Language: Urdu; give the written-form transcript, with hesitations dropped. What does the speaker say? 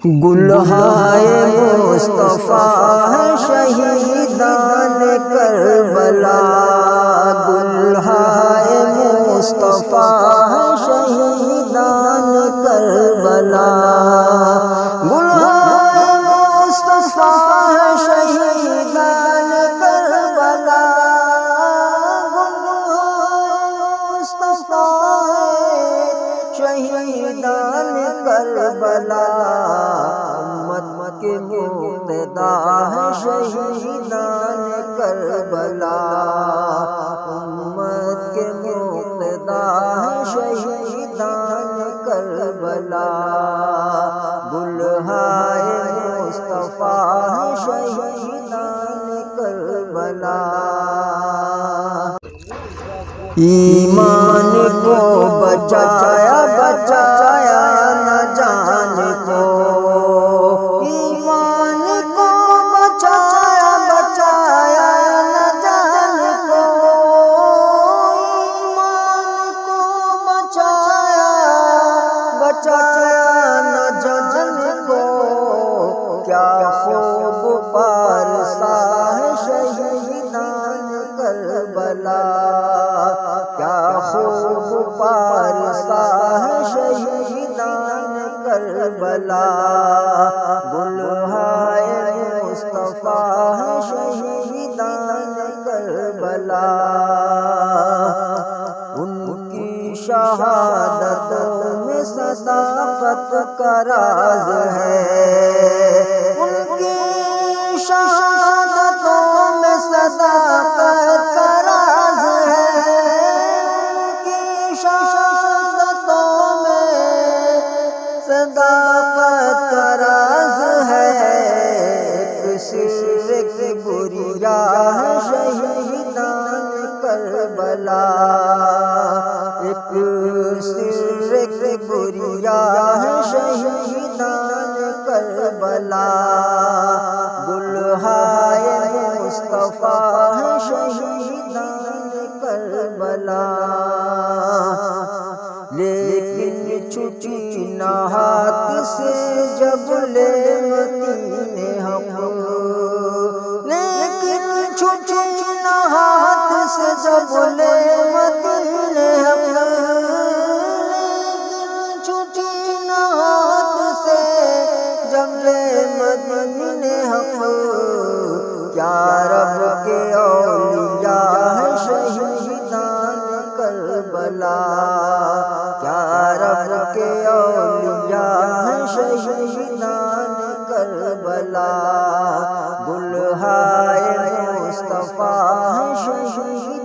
گلہائے مصطفیٰ ہے شہیدان کربلا، گلہائے مصطفیٰ ہے شہیدان کربلا، گلہائے مصطفیٰ ہے شہیدان کربلا، گلہائے مصطفیٰ ہے شہیدان کربلا، امت کے مقتدا ہے شہیدان کربلا، امت کے مقتدا ہے شہیدان کربلا، گلہائے مصطفیٰ ہے شہیدان کربلا، ایمان کو بچایا بچایا نہ جان کو، ایمان کو بچایا بچایا نہ جان کو، ایمان کو بچایا بچایا نہ جان کو، کیا خوب پارسا ہے شہیدان کربلا، کیا خوب پارسا ہے شہیدان کربلا، گلہائے مصطفیٰ ہے شہیدان کربلا، ان کی شہادتوں میں صداقت کا راز ہے، ان کی شہادتوں میں صداقت کا راز ہے، صداقت کا راز ہے، ایک سر کی بریا ہے شہیدان کربلا، ایک سر کی بریا ہے شہیدان کربلا، گلہائے مصطفیٰ ہے شہیدان کربلا، لیکن چھٹی نہ ہاتھ سے جب لے مدینے حق، لیکن چھٹی نہ ہاتھ سے جب لے مدینے حق، لیکن چھٹی نہ ہاتھ سے جب لے مدینے حق، کیا رب کے اولیاء ہے شہیدان کربلا، کیا رب کے اولیاء ہیں شہیدان کربلا، گلہائے مصطفیٰ ہے شہیدان